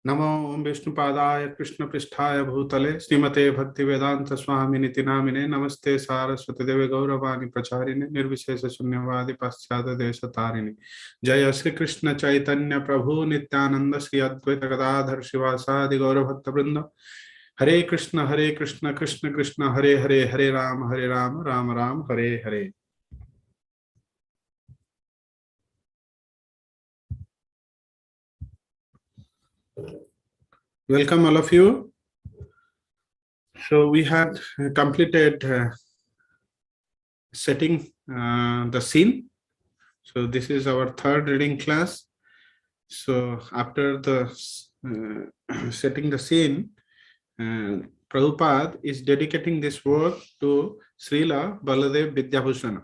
नमो विष्णुपादाय कृष्णपृष्ठाय भूतले श्रीमते भक्तिवेदांत स्वामिनिति नामिने नमस्ते सारस्वती देवे गौरवाणी प्रचारिणे निर्विशेष शून्यवादी पाश्चात्य देशतारिणे। जय श्री कृष्ण चैतन्य प्रभु नित्यानंद श्री अद्वैत गदाधर शिवासादि गौरभक्त वृंद। हरे कृष्ण कृष्ण कृष्ण हरे हरे, हरे Ram Ram Ram Hare Hare. Welcome all of you. So we had completed setting the scene. So this is our third reading class. So after the setting the scene, Prabhupada is dedicating this work to Srila Baladev Vidyabhusana,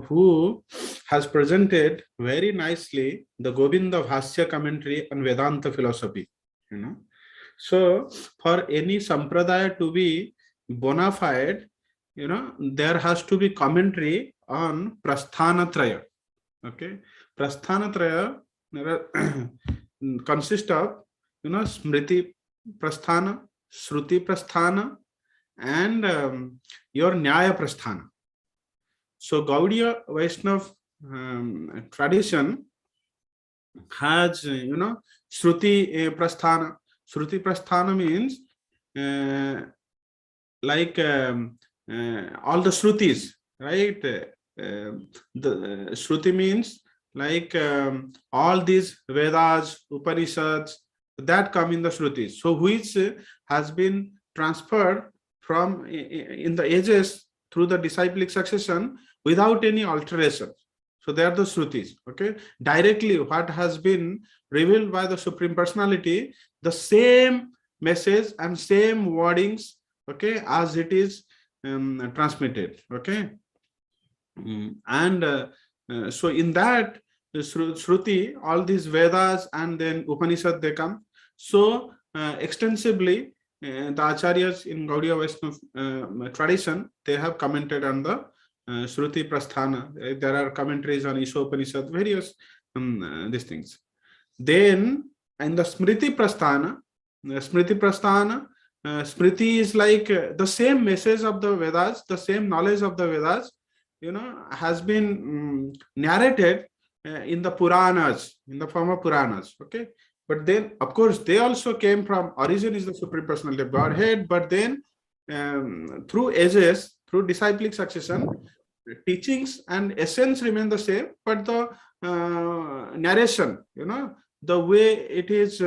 who has presented very nicely the Govinda Bhasya commentary on Vedanta philosophy. So for any sampradaya to be bona fide, there has to be commentary on Prasthanatraya. Okay, Prasthanatraya consists of Smriti Prasthana, Shruti Prasthana, and your Nyaya Prasthana. So Gaudiya Vaishnava tradition has Shruti Prasthana. Shruti Prasthana means like all the Shrutis, right? The Shruti means like all these Vedas, Upanishads that come in the Shrutis. So which has been transferred from in the ages through the disciplic succession without any alteration. So they are the Shrutis. Okay, directly what has been revealed by the Supreme Personality, the same message and same wordings, okay, as it is transmitted. Okay, and so in that Shruti, all these Vedas and then Upanishad they come. So extensively the Acharyas in Gaudiya Vaishnava tradition, they have commented on the Shruti Prasthana. There are commentaries on Isha Upanishad, various these things. Then in the Smriti Prasthana, Smriti is like the same message of the Vedas, the same knowledge of the Vedas, has been narrated in the Puranas, in the form of Puranas. Okay, but then of course they also came from, origin is the Supreme Personality of Godhead, but then through ages, through disciplic succession, teachings and essence remain the same, but the narration, the way it is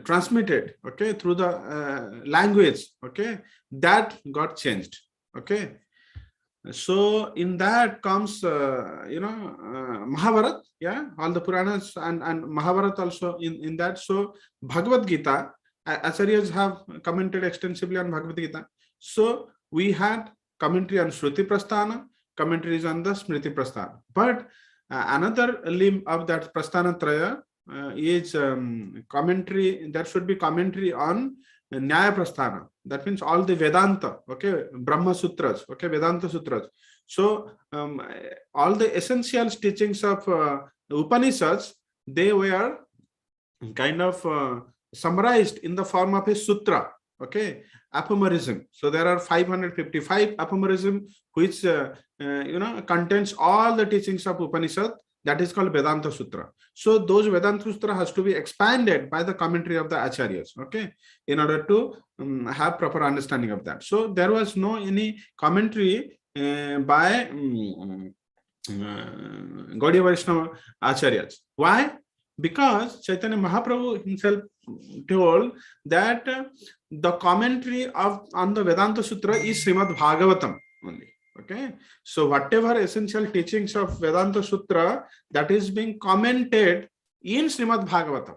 transmitted, okay, through the language, okay, that got changed. Okay, so in that comes Mahabharata, yeah, all the Puranas and Mahabharata also in that. So Bhagavad Gita, Acharyas have commented extensively on Bhagavad Gita. So we had commentary on Shruti Prasthana, commentaries on the Smriti Prasthana. But another limb of that Prasthana Traya is commentary. There should be commentary on Nyaya Prasthana. That means all the Vedanta, okay, Brahma Sutras, okay, Vedanta Sutras. So all the essential teachings of Upanishads, they were kind of summarized in the form of a sutra, okay, aphorism. So there are 555 aphorism which contains all the teachings of Upanishad. That is called Vedanta Sutra. So those Vedanta Sutra has to be expanded by the commentary of the Acharyas, okay, in order to have proper understanding of that. So there was no any commentary by Gaudiya Vaishnava Acharyas. Why? Because Chaitanya Mahaprabhu himself told that the commentary on the Vedanta Sutra is Srimad Bhagavatam only. Okay, so whatever essential teachings of Vedanta Sutra, that is being commented in Srimad Bhagavatam.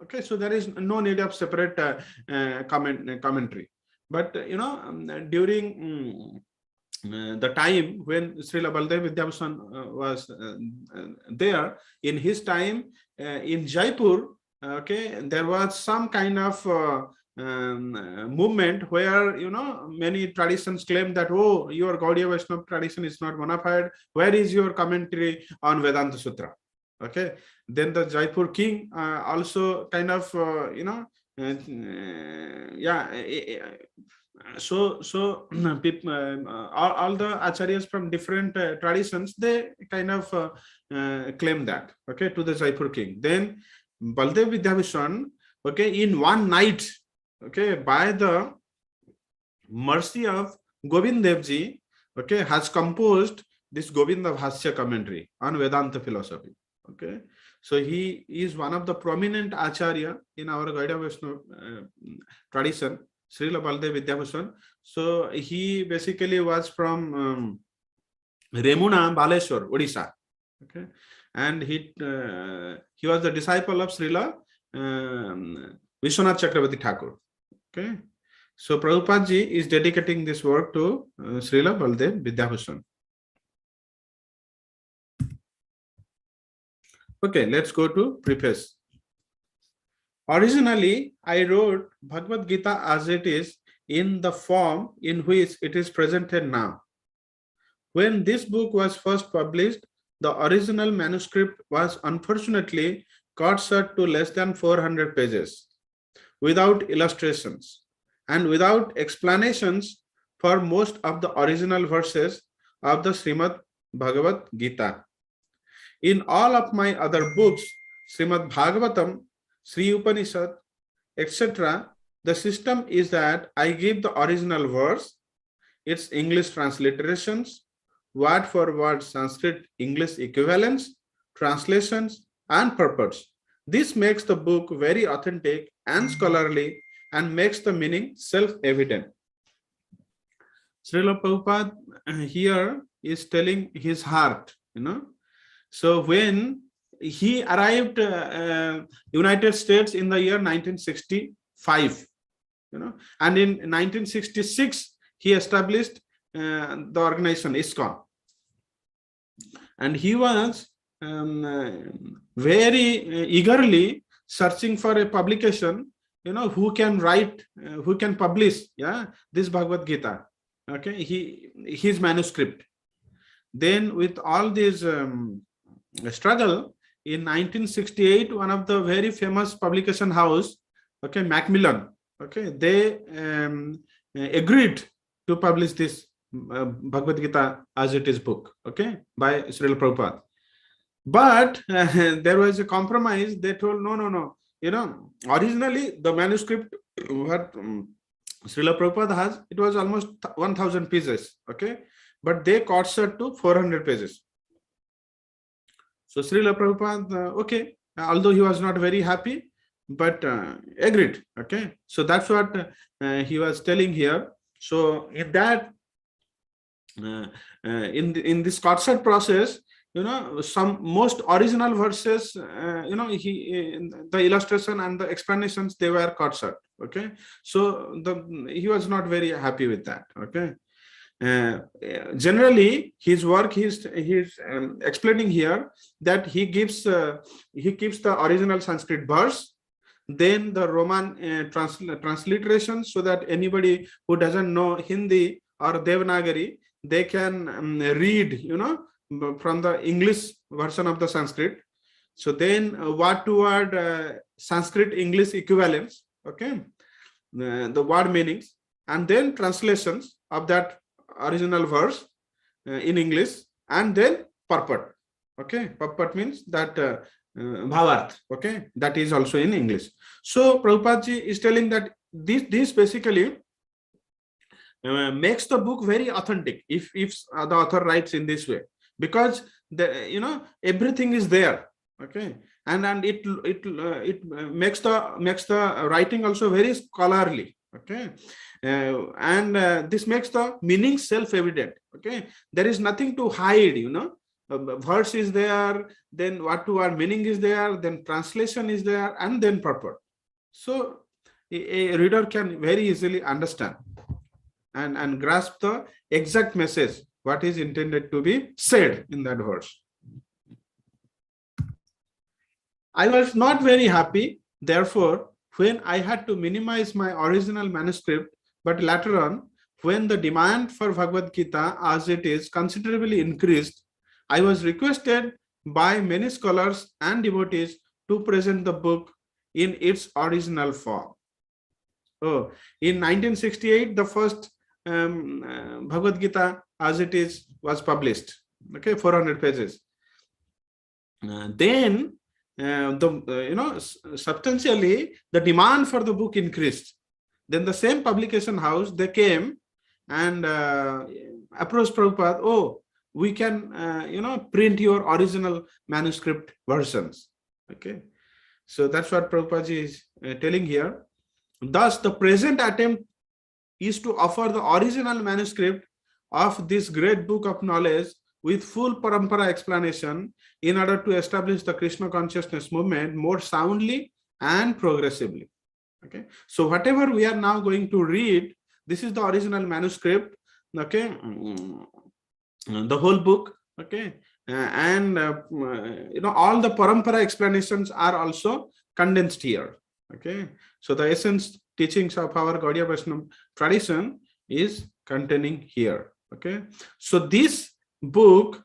Okay, so there is no need of separate commentary. But during the time when Srila Baladev Vidyabhusana was there, in his time in Jaipur, okay, there was some kind of movement where many traditions claim that, oh, your Gaudiya Vaishnava tradition is not bona fide. Where is your commentary on Vedanta Sutra? Okay, then the Jaipur king also kind of yeah. So all the acharyas from different traditions, they kind of claim that, okay, to the Jaipur king. Then Baldev Vidyabhushan, okay, in one night, okay, by the mercy of Govind Dev Ji, okay, has composed this Govinda Bhasya commentary on Vedanta philosophy. Okay, so he is one of the prominent acharya in our Gaudiya Vaishnava tradition, Srila Baldev Vidyabhushan. So he basically was from Remuna, Baleshwar, Odisha. Okay, and he was the disciple of Srila Vishwanath Chakravarti Thakur. Okay, so Prabhupada ji is dedicating this work to Srila Baldev Vidyabhushan. Okay, let's go to preface. Originally, I wrote Bhagavad Gita as it is in the form in which it is presented now. When this book was first published, the original manuscript was unfortunately cut short to less than 400 pages, without illustrations and without explanations for most of the original verses of the Srimad Bhagavad Gita. In all of my other books, Srimad Bhagavatam, Sri Upanishad, etc., the system is that I give the original verse, its English transliterations, word for word Sanskrit English equivalents, translations, and purports. This makes the book very authentic and scholarly and makes the meaning self-evident. Srila Prabhupada here is telling his heart, So when he arrived United States in the year 1965, and in 1966 he established the organization ISKCON, and he was very eagerly searching for a publication, who can write, who can publish, this Bhagavad Gita, okay, his manuscript. Then with all this struggle, in 1968, one of the very famous publication house, okay, Macmillan, okay, they agreed to publish this Bhagavad Gita as it is book, okay, by Srila Prabhupada. But there was a compromise. They told no. Originally the manuscript what Srila Prabhupada has, it was almost 1,000 pages, okay, but they cut short to 400 pages. So Srila Prabhupada, okay, although he was not very happy, but agreed, okay. So that's what he was telling here. So in that, in this cut short process, some most original verses, the illustration and the explanations, they were cut short, okay. So he was not very happy with that, okay. Generally his work, he's explaining here that he keeps the original Sanskrit verse, then the Roman transliteration, so that anybody who doesn't know Hindi or Devanagari, they can read, from the English version of the Sanskrit. So then word to word Sanskrit English equivalents, okay, the word meanings, and then translations of that original verse in English, and then purport, okay. Purport means that bhavarth, okay, that is also in English. So Prabhupada ji is telling that this basically makes the book very authentic if the author writes in this way, because everything is there, okay, and it makes the writing also very scholarly, okay, and this makes the meaning self-evident, okay. There is nothing to hide, verse is there, then what to word meaning is there, then translation is there, and then purport. So a reader can very easily understand and grasp the exact message, what is intended to be said in that verse. I was not very happy, therefore, when I had to minimize my original manuscript, but later on, when the demand for Bhagavad Gita as it is considerably increased, I was requested by many scholars and devotees to present the book in its original form. Oh, in 1968, the first Bhagavad Gita as it is was published. Okay, 400 pages. Then substantially the demand for the book increased. Then the same publication house, they came and approached Prabhupada. Oh, we can print your original manuscript versions. Okay, so that's what Prabhupada is telling here. Thus, the present attempt is to offer the original manuscript of this great book of knowledge with full parampara explanation in order to establish the Krishna consciousness movement more soundly and progressively. Okay, so whatever we are now going to read, this is the original manuscript. Okay, the whole book. Okay, and all the parampara explanations are also condensed here. Okay, so the essence teachings of our Gaudiya Vaishnava tradition is containing here. Okay, so this book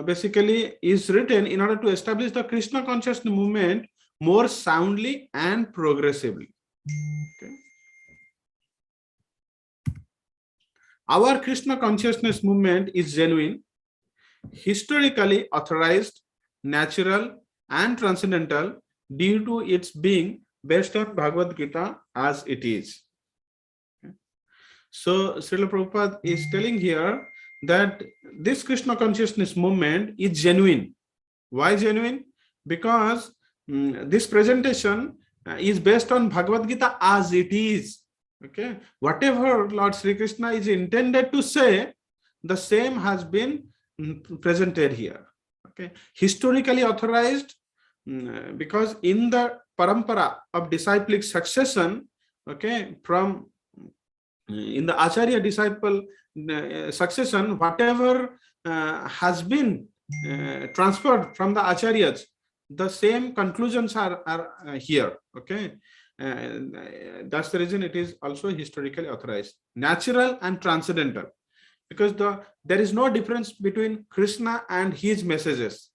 basically is written in order to establish the Krishna consciousness movement more soundly and progressively. Okay. Our Krishna consciousness movement is genuine, historically authorized, natural, and transcendental due to its being based on Bhagavad Gita as it is. Okay. So Srila Prabhupada is telling here that this Krishna consciousness movement is genuine. Why genuine? Because this presentation is based on Bhagavad Gita as it is. Okay, whatever Lord Sri Krishna is intended to say, the same has been presented here. Okay, historically authorized, because in the parampara of disciplic succession, okay, from in the Acharya disciple succession, whatever has been transferred from the Acharyas, the same conclusions are here. Okay, that's the reason it is also historically authorized, natural and transcendental, because there is no difference between Krishna and his messages.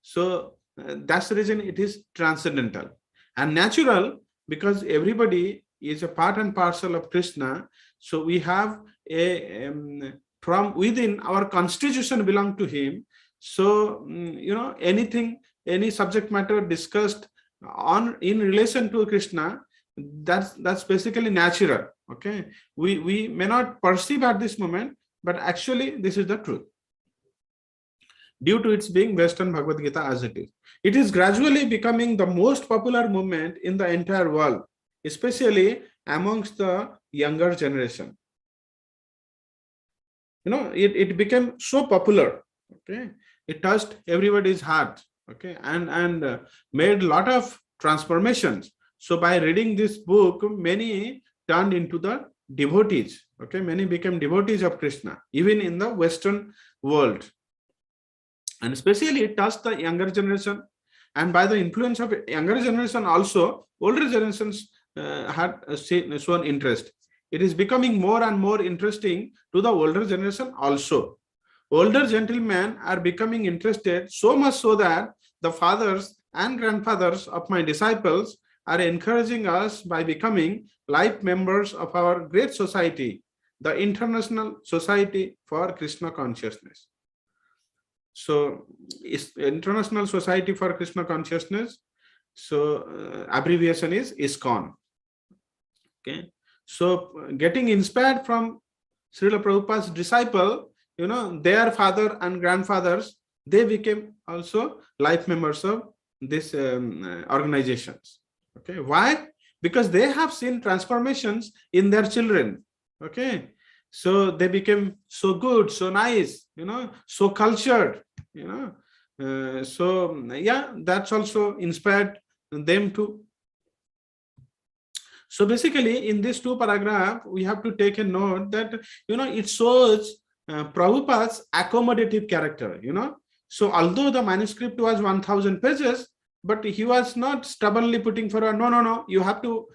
So that's the reason it is transcendental and natural, because everybody is a part and parcel of Krishna. So we have a from within our constitution belong to him. So anything, any subject matter discussed in relation to Krishna, that's basically natural. Okay, we may not perceive at this moment, but actually this is the truth, due to its being based on Bhagavad Gita as it is. It is gradually becoming the most popular movement in the entire world, especially amongst the younger generation. It became so popular. Okay, it touched everybody's heart. Okay, and made a lot of transformations. So by reading this book, many turned into the devotees. Okay, many became devotees of Krishna, even in the Western world. And especially it touched the younger generation. And by the influence of younger generation also, older generations had shown interest. It is becoming more and more interesting to the older generation also. Older gentlemen are becoming interested, so much so that the fathers and grandfathers of my disciples are encouraging us by becoming life members of our great society, the International Society for Krishna Consciousness. So, International Society for Krishna Consciousness, so abbreviation is ISKCON. Okay, so getting inspired from Srila Prabhupada's disciple, their father and grandfathers, they became also life members of these organizations. Okay, why? Because they have seen transformations in their children. Okay, so they became so good, so nice, so cultured, so yeah, that's also inspired them too. So basically in this 2 paragraph, we have to take a note that, it shows Prabhupada's accommodative character, So although the manuscript was 1000 pages, but he was not stubbornly putting for no, you have to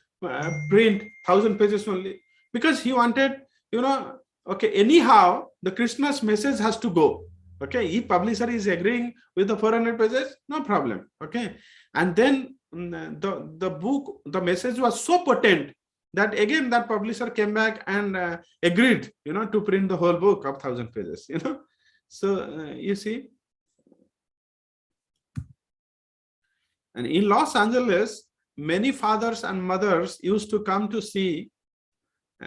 print 1000 pages only, because he wanted, okay, anyhow, the Krishna's message has to go. Okay, if publisher is agreeing with the 400 pages, no problem. Okay, and then the book, the message was so potent that again that publisher came back and agreed, to print the whole book of 1,000 pages. So you see, and in Los Angeles, many fathers and mothers used to come to see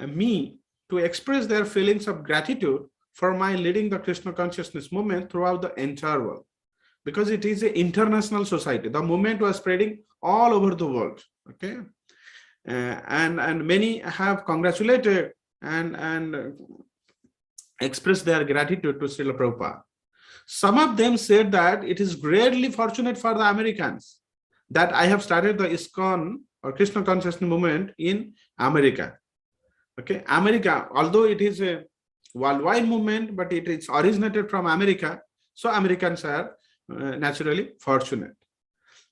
me to express their feelings of gratitude for my leading the Krishna consciousness movement throughout the entire world, because it is an international society. The movement was spreading all over the world. Okay, and many have congratulated and expressed their gratitude to Srila Prabhupada. Some of them said that it is greatly fortunate for the Americans that I have started the ISKCON or Krishna consciousness movement in America. Okay, America, although it is a worldwide movement, but it is originated from America, so Americans are naturally fortunate.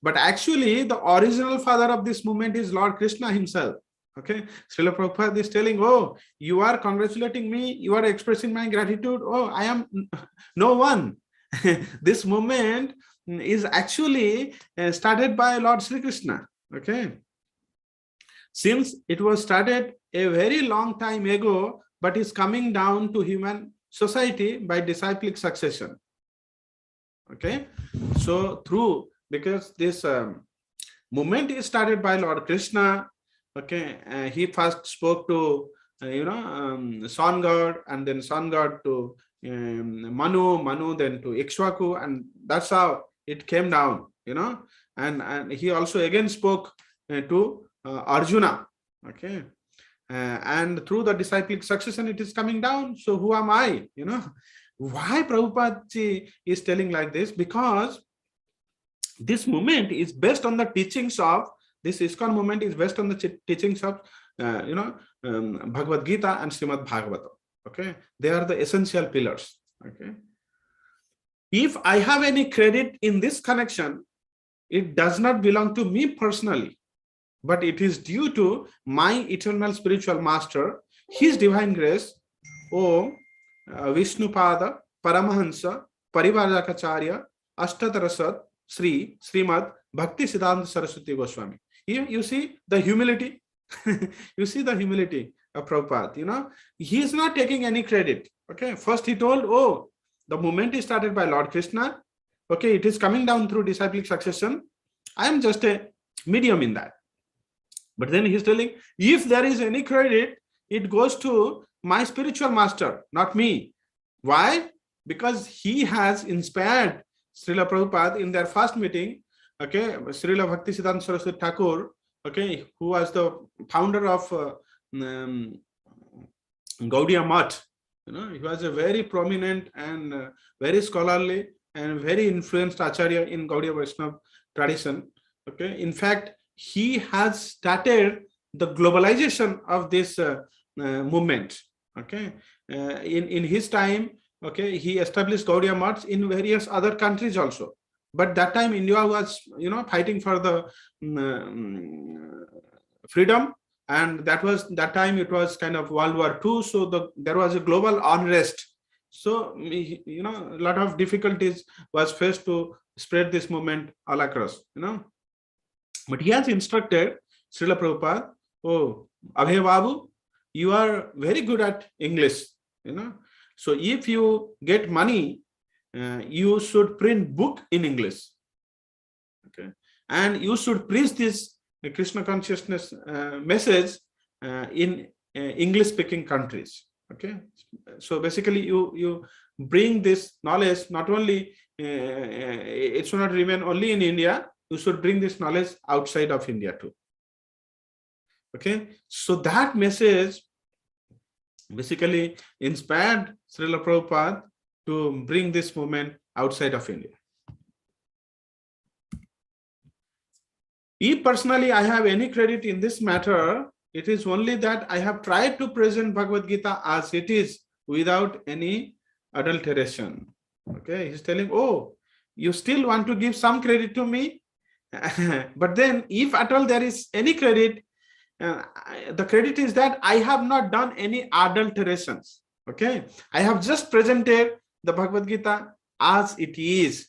But actually, the original father of this movement is Lord Krishna himself. Okay, Srila Prabhupada is telling, oh, you are congratulating me, you are expressing my gratitude. Oh, I am no one. This movement is actually started by Lord Sri Krishna. Okay, since it was started a very long time ago, but is coming down to human society by disciplic succession. Okay, so because this movement is started by Lord Krishna. Okay, he first spoke to sun god, and then sun god to Manu then to Ikshwaku, and that's how it came down. And he also again spoke to Arjuna. Okay, and through the disciplic succession, it is coming down. So who am I? Why Prabhupada ji is telling like this? Because this movement is based on the teachings of this ISKCON movement is based on the teachings of Bhagavad Gita and Srimad Bhagavatam. Okay, they are the essential pillars. Okay, if I have any credit in this connection, it does not belong to me personally, but it is due to my eternal spiritual master, his divine grace, Om Vishnupada Paramahansa Parivarakacharya Ashtatarasat Srimad Bhakti Siddhanta Saraswati Goswami. You see the humility. You see the humility of Prabhupada. He is not taking any credit. Okay, first he told, oh, the movement is started by Lord Krishna. Okay, it is coming down through disciplic succession. I am just a medium in that. But then he's telling, if there is any credit, it goes to my spiritual master, not me. Why? Because he has inspired Srila Prabhupada in their first meeting. Okay, Srila Bhakti Siddhanta Saraswati Thakur, okay, who was the founder of Gaudiya Math. He was a very prominent and very scholarly and very influenced Acharya in Gaudiya Vaishnava tradition. Okay, in fact, he has started the globalization of this movement. Okay, in his time, okay, he established Gaudiya Maths in various other countries also. But that time India was, fighting for the freedom, and that time it was kind of World War II. So there was a global unrest. So a lot of difficulties was faced to spread this movement all across. But he has instructed Srila Prabhupada, oh, Abhay Babu, you are very good at English. So if you get money, you should print book in English. Okay, and you should preach this Krishna consciousness message in English-speaking countries. Okay, so basically you bring this knowledge. Not only it should not remain only in India. You should bring this knowledge outside of India too. Okay, so that message basically inspired Srila Prabhupada to bring this movement outside of India. If personally I have any credit in this matter, it is only that I have tried to present Bhagavad Gita as it is without any adulteration. Okay, he's telling, oh, you still want to give some credit to me? But then if at all there is any credit, the credit is that I have not done any adulterations. Okay, I have just presented the Bhagavad Gita as it is.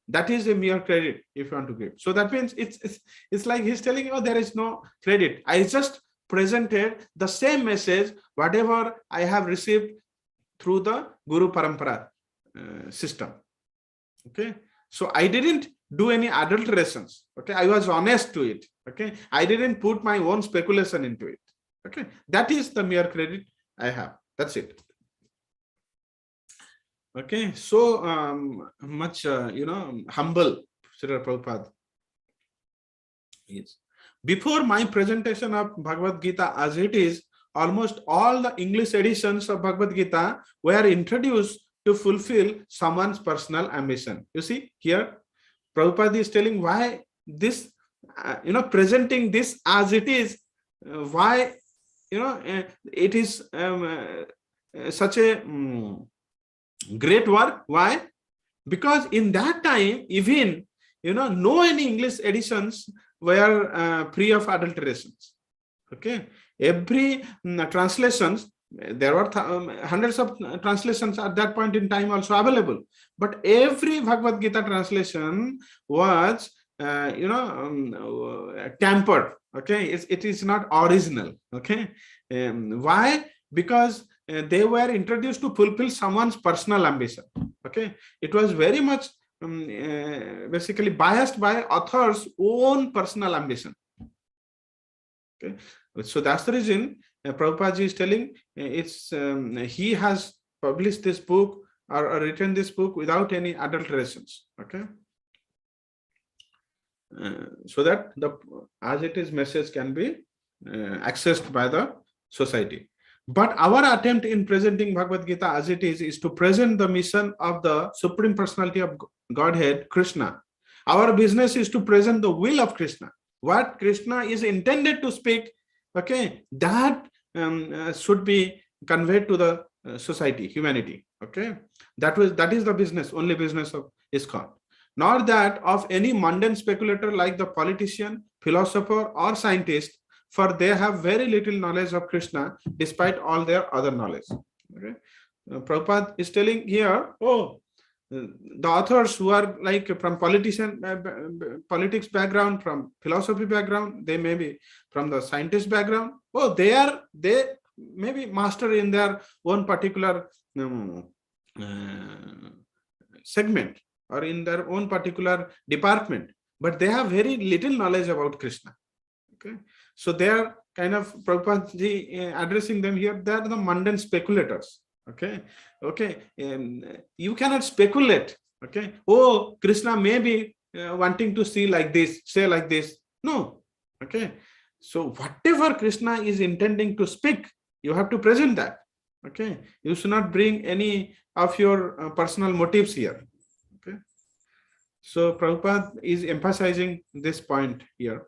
That is a mere credit if you want to give. So that means it's like he's telling you, there is no credit. I just presented the same message, whatever I have received through the Guru Parampara system. Okay, so I didn't do any adulterations. Okay, I was honest to it. Okay, I didn't put my own speculation into it. Okay, that is the mere credit I have. That's it. Okay, so much humble Srila Prabhupada is. Before my presentation of Bhagavad Gita as it is, almost all the English editions of Bhagavad Gita were introduced to fulfill someone's personal ambition. You see here, Prabhupada is telling why this, presenting this as it is, why, it is such a great work. Why? Because in that time, even, no any English editions were free of adulterations. Okay, every translations, there were hundreds of translations at that point in time also available, but every Bhagavad Gita translation was tampered. Okay, it is not original. Okay, why? Because they were introduced to fulfill someone's personal ambition. Okay, it was very much basically biased by author's own personal ambition. Okay, so that's the reason Prabhupada is telling he has published this book or written this book without any adulterations. Okay, so that the as it is message can be accessed by the society. But our attempt in presenting Bhagavad Gita as it is to present the mission of the Supreme Personality of Godhead, Krishna. Our business is to present the will of Krishna. What Krishna is intended to speak, okay, that should be conveyed to the society, humanity. Okay, that is the business, only business of ISKCON. Not that of any mundane speculator like the politician, philosopher, or scientist, for they have very little knowledge of Krishna despite all their other knowledge. Okay, Prabhupada is telling here, the authors who are like from politics background, from philosophy background, they may be from the scientist background. They may be master in their own particular segment or in their own particular department, but they have very little knowledge about Krishna. Okay, so they are kind of Prabhupada ji addressing them here. They are the mundane speculators. Okay, you cannot speculate. Okay, Krishna may be wanting to see like this, say like this. No. Okay, so whatever Krishna is intending to speak, you have to present that. Okay, you should not bring any of your personal motives here. Okay, so Prabhupada is emphasizing this point here.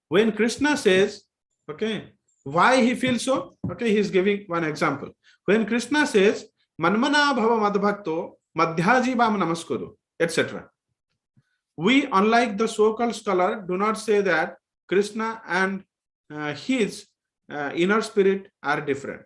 When Krishna says, okay, why he feels so? Okay, he is giving one example. When Krishna says, Manmana bhava madbhakto madhyajivam namaskuru, etc. We, unlike the so-called scholar, do not say that Krishna and his inner spirit are different.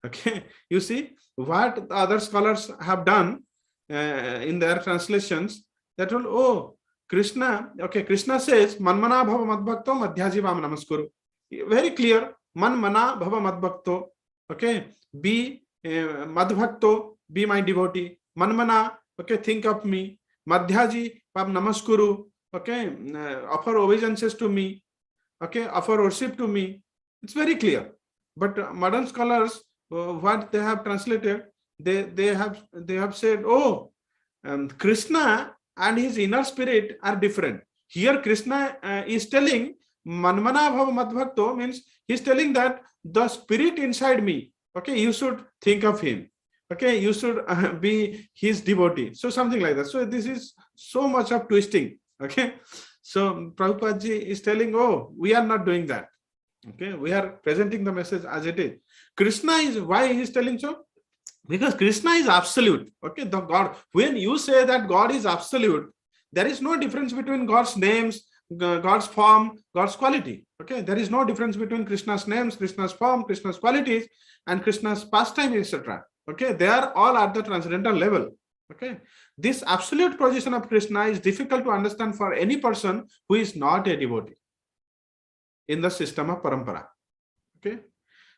Okay, you see what the other scholars have done in their translations. That will, Krishna, okay, Krishna says, Manmana bhava madbhakto madhyajivam namaskuru. Very clear, Manmana bhava madbhakto. Okay, be madbhakto, be my devotee. Manmana, okay, think of me. Madhyaji, namaskuru. Okay, offer obeisances to me. Okay, offer worship to me. It's very clear. But modern scholars, what they have translated, they have said, Krishna and his inner spirit are different. Here Krishna is telling Manmana bhava madbhakto, means he's telling that the spirit inside me, okay, you should think of him. Okay, you should be his devotee. So something like that. So this is so much of twisting. Okay, so Prabhupada ji is telling, we are not doing that. Okay, we are presenting the message as it is. Krishna is, why he is telling so? Because Krishna is absolute. Okay, the God, when you say that God is absolute, there is no difference between God's names, God's form, God's quality. Okay, there is no difference between Krishna's names, Krishna's form, Krishna's qualities, and Krishna's pastime, etc. Okay, they are all at the transcendental level. Okay, this absolute position of Krishna is difficult to understand for any person who is not a devotee in the system of parampara. Okay,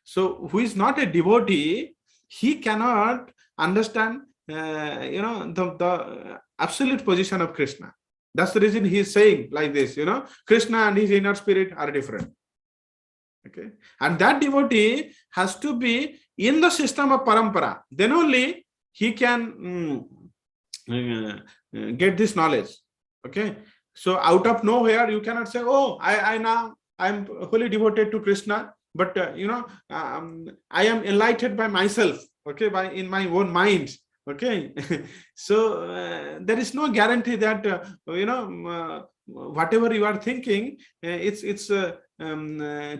so who is not a devotee, he cannot understand the absolute position of Krishna. That's the reason he is saying like this, Krishna and his inner spirit are different. Okay, and that devotee has to be in the system of parampara, then only he can get this knowledge. Okay, so out of nowhere you cannot say, oh, I now I'm wholly devoted to Krishna, but I am enlightened by myself, okay, by in my own mind. Okay, so there is no guarantee that whatever you are thinking, it's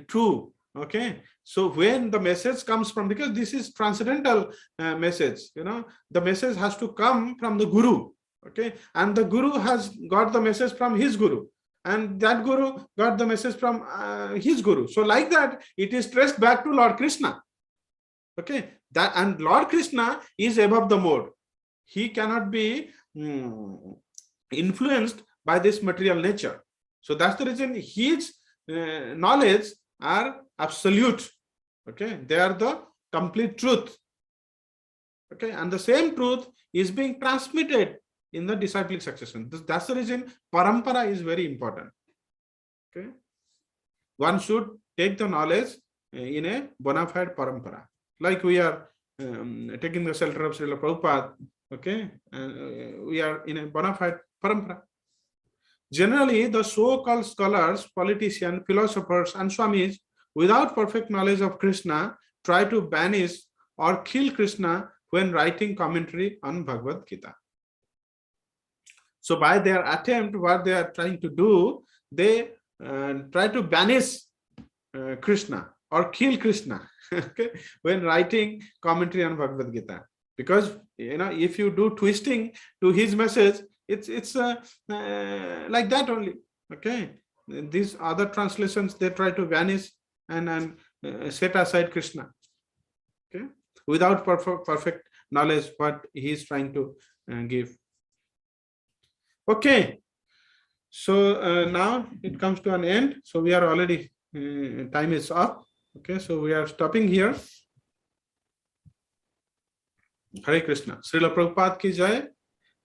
true. Okay, so when the message comes from, because this is transcendental message, the message has to come from the Guru. Okay, and the Guru has got the message from his Guru, and that Guru got the message from his Guru. So like that, it is traced back to Lord Krishna. Okay, that, and Lord Krishna is above the mode. He cannot be influenced by this material nature. So that's the reason his knowledge are absolute. Okay, they are the complete truth. Okay, and the same truth is being transmitted in the disciplic succession. That's the reason parampara is very important. Okay, one should take the knowledge in a bona fide parampara. Like we are taking the shelter of Srila Prabhupada. Okay, we are in a bona fide parampara. Generally, the so-called scholars, politicians, philosophers, and swamis, without perfect knowledge of Krishna, try to banish or kill Krishna when writing commentary on Bhagavad Gita. So by their attempt, what they are trying to do, they try to banish Krishna or kill Krishna okay, when writing commentary on Bhagavad Gita. Because if you do twisting to his message, it's like that only. Okay, these other translations, they try to vanish and set aside Krishna. Okay, without perfect knowledge what he is trying to give. Okay, so now it comes to an end. So we are already time is up. Okay, so we are stopping here. Hare Krishna. Srila Prabhupada ki jai,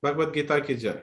Bhagavad Gita ki jai.